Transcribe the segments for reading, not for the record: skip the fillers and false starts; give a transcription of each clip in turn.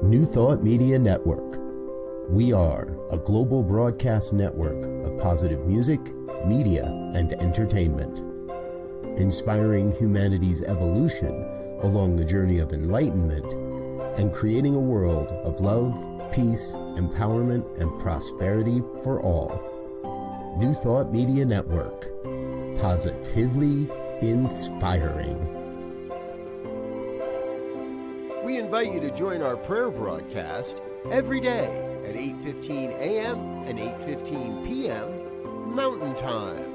New Thought Media Network. We are a global broadcast network of positive music, media, and entertainment, inspiring humanity's evolution along the journey of enlightenment and creating a world of love, peace, empowerment, and prosperity for all. New Thought Media Network. Positively inspiring. We invite you to join our prayer broadcast every day at 8:15 a.m. and 8:15 p.m. Mountain Time.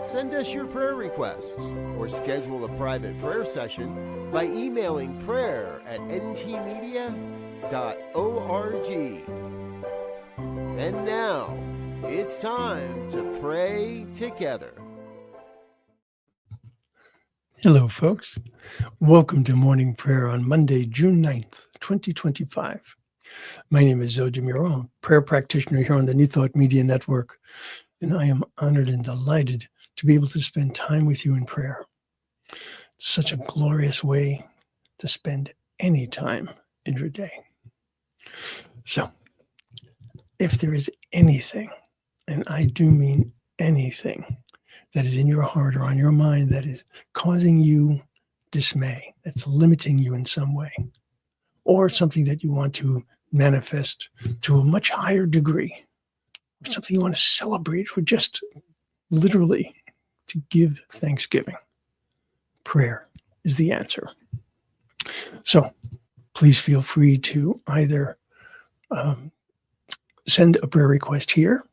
Send us your prayer requests or schedule a private prayer session by emailing prayer@ntmedia.org. And now, it's time to pray together. Hello, folks. Welcome to morning prayer on Monday, June 9th, 2025. My name is Muro, prayer practitioner here on the New Thought Media Network, and I am honored and delighted to be able to spend time with you in prayer. It's such a glorious way to spend any time in your day. So, if there is anything, and I do mean anything, that is in your heart or on your mind that is causing you dismay, that's limiting you in some way, or something that you want to manifest to a much higher degree, or something you want to celebrate, or just literally to give thanksgiving, prayer is the answer. So please feel free to either send a prayer request here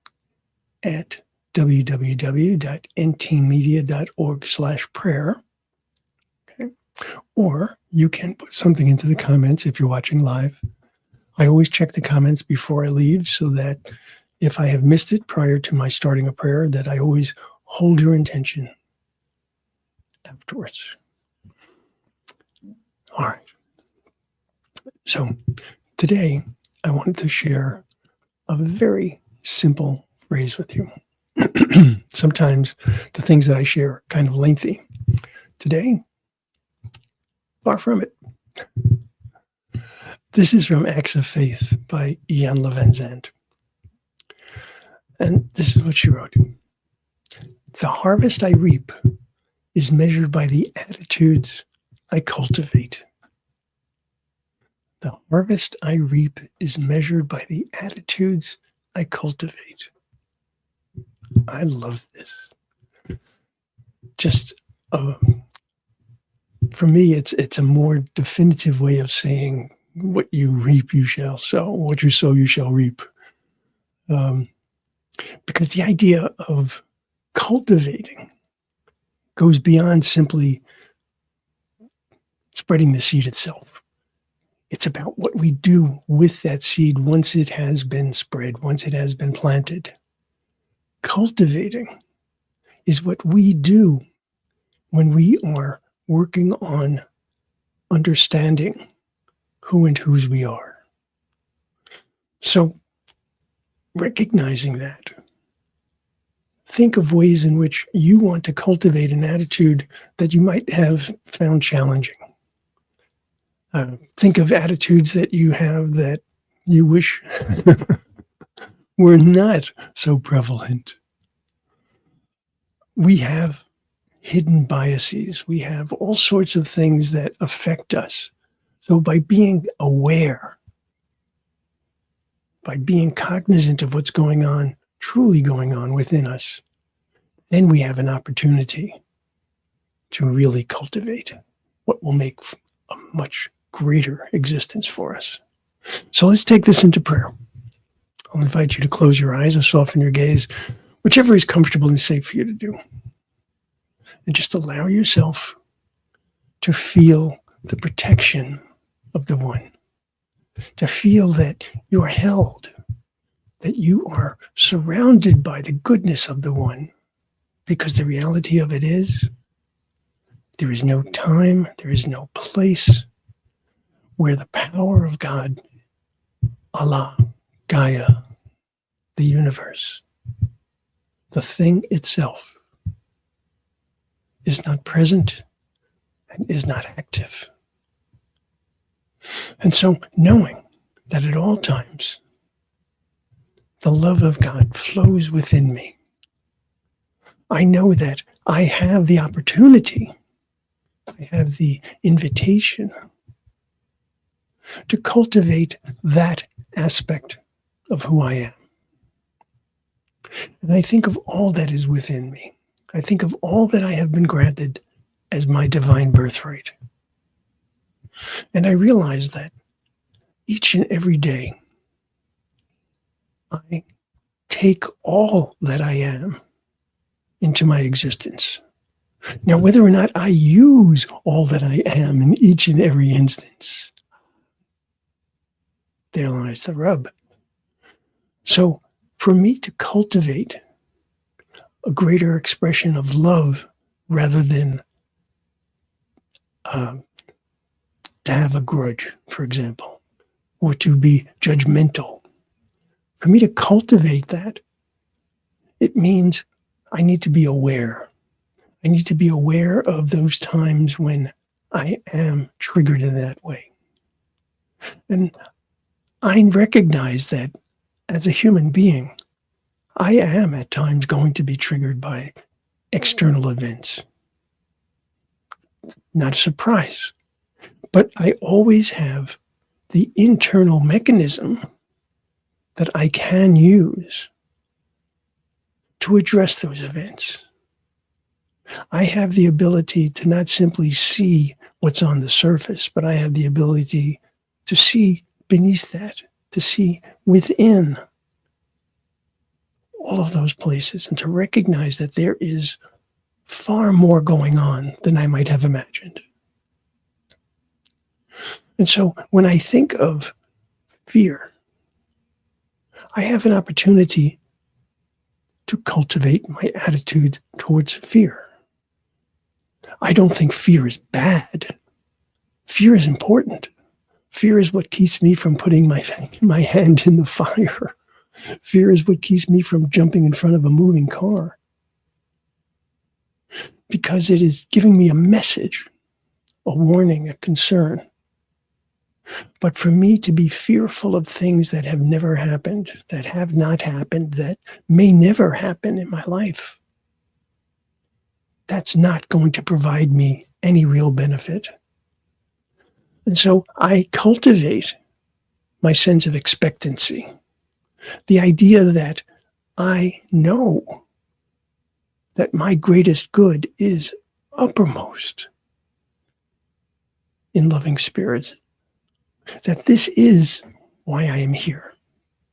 at www.ntmedia.org/prayer. Okay. Or you can put something into the comments if you're watching live. I always check the comments before I leave so that if I have missed it prior to my starting a prayer, that I always hold your intention afterwards. All right. So today I wanted to share a very simple phrase with you. Sometimes the things that I share are kind of lengthy. Today, far from it. This is from Acts of Faith by Jan Levenzand. And this is what she wrote. The harvest I reap is measured by the attitudes I cultivate. The harvest I reap is measured by the attitudes I cultivate. I love this. Just for me, it's a more definitive way of saying what you reap, you shall sow. What you sow, you shall reap. Because the idea of cultivating goes beyond simply spreading the seed itself. It's about what we do with that seed once it has been spread, once it has been planted. Cultivating is what we do when we are working on understanding who and whose we are. So, recognizing that, think of ways in which you want to cultivate an attitude that you might have found challenging. Think of attitudes that you have that you wish were not so prevalent. We have hidden biases. We have all sorts of things that affect us. So by being aware, by being cognizant of what's going on, truly going on within us, then we have an opportunity to really cultivate what will make a much greater existence for us. So let's take this into prayer. I'll invite you to close your eyes or soften your gaze, whichever is comfortable and safe for you to do. And just allow yourself to feel the protection of the One, to feel that you are held, that you are surrounded by the goodness of the One, because the reality of it is, there is no time, there is no place where the power of God, Allah, Gaia, the universe, the thing itself, is not present and is not active. And so knowing that at all times the love of God flows within me, I know that I have the opportunity, I have the invitation to cultivate that aspect of who I am. And I think of all that is within me. I think of all that I have been granted as my divine birthright. And I realize that each and every day, I take all that I am into my existence. Now, whether or not I use all that I am in each and every instance, there lies the rub. So, for me to cultivate a greater expression of love rather than to have a grudge, for example, or to be judgmental, for me to cultivate that, it means I need to be aware. I need to be aware of those times when I am triggered in that way. And I recognize that as a human being, I am at times going to be triggered by external events. Not a surprise. But I always have the internal mechanism that I can use to address those events. I have the ability to not simply see what's on the surface, but I have the ability to see beneath that, to see within all of those places, and to recognize that there is far more going on than I might have imagined. And so when I think of fear, I have an opportunity to cultivate my attitude towards fear. I don't think fear is bad. Fear is important. Fear is what keeps me from putting my hand in the fire. Fear is what keeps me from jumping in front of a moving car. Because it is giving me a message, a warning, a concern. But for me to be fearful of things that have never happened, that have not happened, that may never happen in my life, that's not going to provide me any real benefit. And so I cultivate my sense of expectancy. The idea that I know that my greatest good is uppermost in loving spirits. That this is why I am here,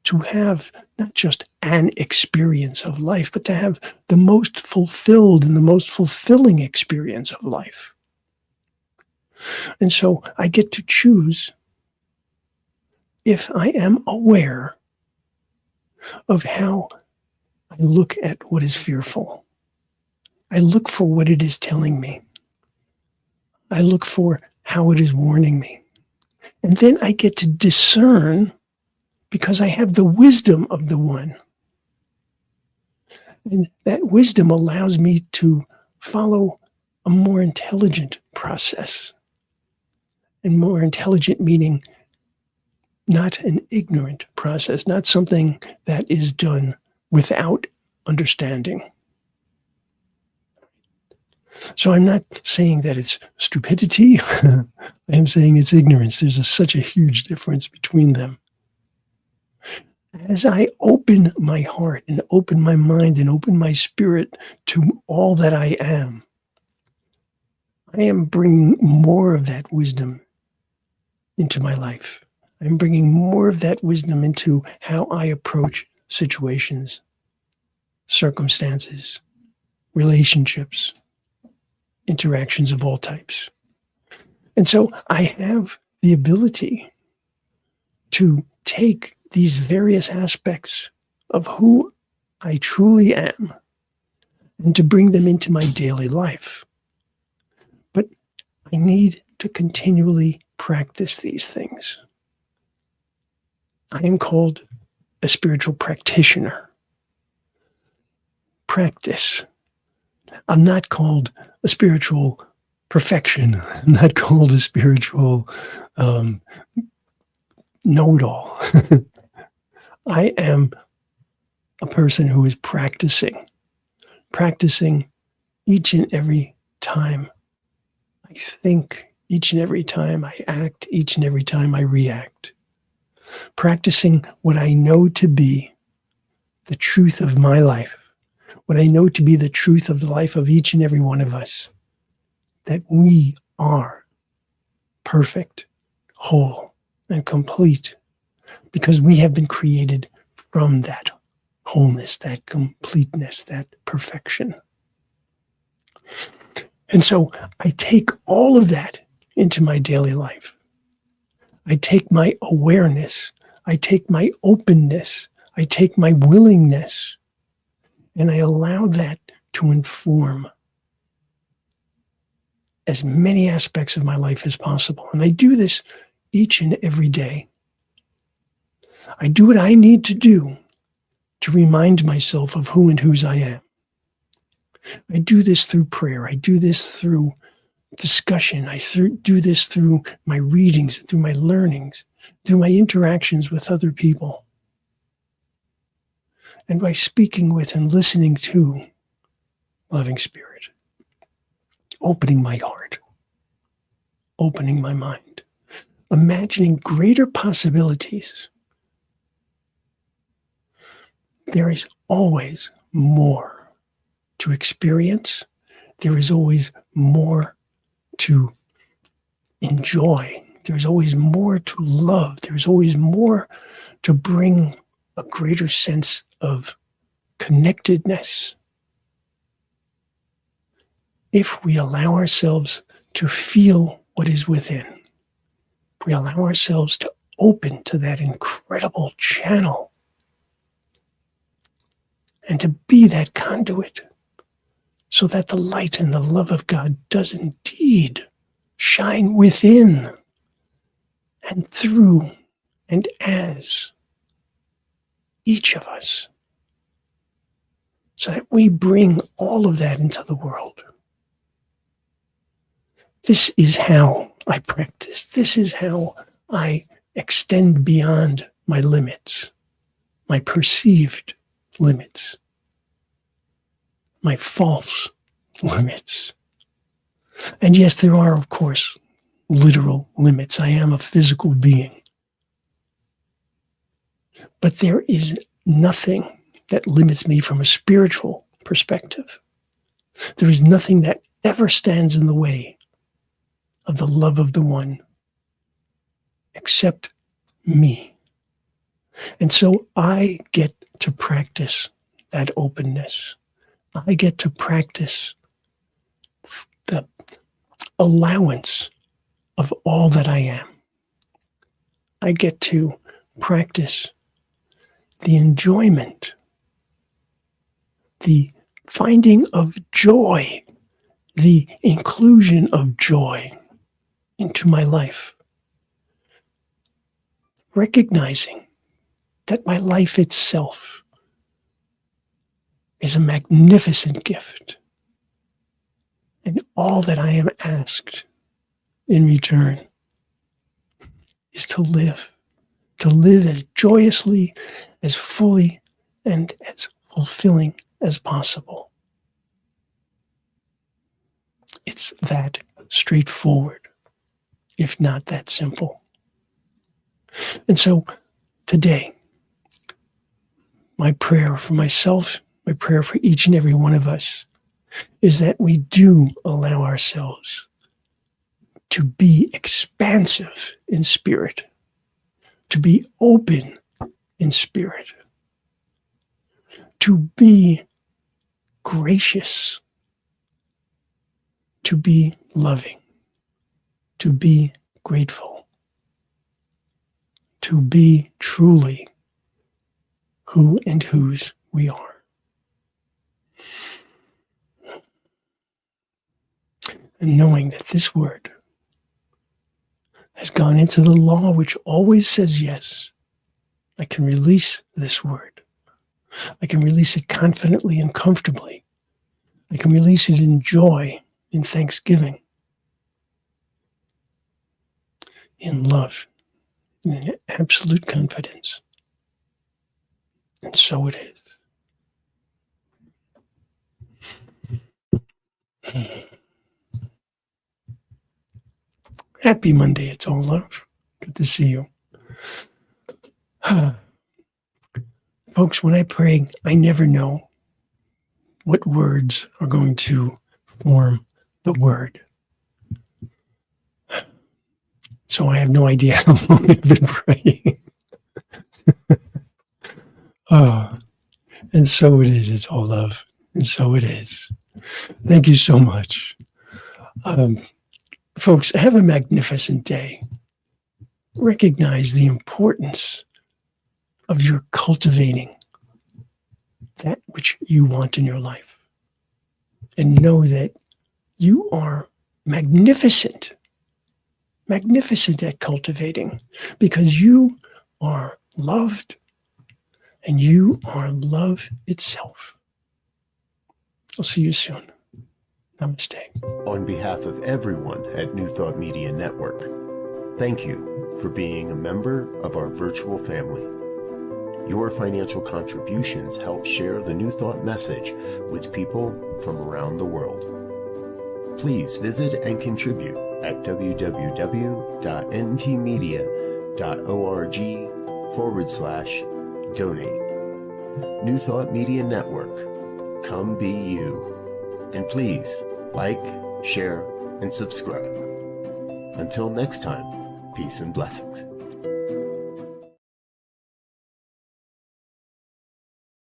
to have not just an experience of life, but to have the most fulfilled and the most fulfilling experience of life. And so I get to choose if I am aware of how I look at what is fearful. I look for what it is telling me. I look for how it is warning me. And then I get to discern because I have the wisdom of the one. And that wisdom allows me to follow a more intelligent process. And more intelligent meaning not an ignorant process, not something that is done without understanding. So I'm not saying that it's stupidity. I am saying it's ignorance. There's such a huge difference between them. As I open my heart and open my mind and open my spirit to all that I am bringing more of that wisdom into my life. I'm bringing more of that wisdom into how I approach situations, circumstances, relationships, interactions of all types. And so I have the ability to take these various aspects of who I truly am and to bring them into my daily life. But I need to continually practice these things. I am called a spiritual practitioner. Practice. I'm not called a spiritual perfection. I'm not called a spiritual know-it-all. I am a person who is practicing each and every time I think, each and every time I act, each and every time I react. Practicing what I know to be the truth of my life, what I know to be the truth of the life of each and every one of us, that we are perfect, whole, and complete, because we have been created from that wholeness, that completeness, that perfection. And so I take all of that into my daily life. I take my awareness, I take my openness, I take my willingness, and I allow that to inform as many aspects of my life as possible. And I do this each and every day. I do what I need to do to remind myself of who and whose I am. I do this through prayer. I do this through discussion. I do this through my readings, through my learnings, through my interactions with other people, and by speaking with and listening to loving spirit, opening my heart, opening my mind, imagining greater possibilities. There is always more to experience. There is always more to enjoy. There's always more to love. There's always more to bring a greater sense of connectedness. If we allow ourselves to feel what is within, we allow ourselves to open to that incredible channel and to be that conduit, so that the light and the love of God does indeed shine within and through and as each of us, so that we bring all of that into the world. This is how I practice. This is how I extend beyond my limits, my perceived limits, my false limits. And yes, there are, of course, literal limits. I am a physical being. But there is nothing that limits me from a spiritual perspective. There is nothing that ever stands in the way of the love of the One except me. And so I get to practice that openness. I get to practice the allowance of all that I am. I get to practice the enjoyment, the finding of joy, the inclusion of joy into my life. Recognizing that my life itself is a magnificent gift. And all that I am asked in return is to live as joyously, as fully, and as fulfilling as possible. It's that straightforward, if not that simple. And so today, my prayer for myself, my prayer for each and every one of us, is that we do allow ourselves to be expansive in spirit, to be open in spirit, to be gracious, to be loving, to be grateful, to be truly who and whose we are. And knowing that this word has gone into the law which always says yes, I can release this word. I can release it confidently and comfortably. I can release it in joy, in thanksgiving. in love, in absolute confidence. And so it is. Happy Monday. It's all love. Good to see you. Folks, when I pray, I never know what words are going to form the word. So I have no idea how long I've been praying. And so it is. It's all love. And so it is. Thank you so much. Folks, have a magnificent day. Recognize the importance of your cultivating that which you want in your life. And know that you are magnificent at cultivating, because you are loved and you are love itself. I'll see you soon. Namaste. On behalf of everyone at New Thought Media Network, thank you for being a member of our virtual family. Your financial contributions help share the New Thought message with people from around the world. Please visit and contribute at www.ntmedia.org/donate. New Thought Media Network. Come be you. And please like, share, and subscribe. Until next time, peace and blessings.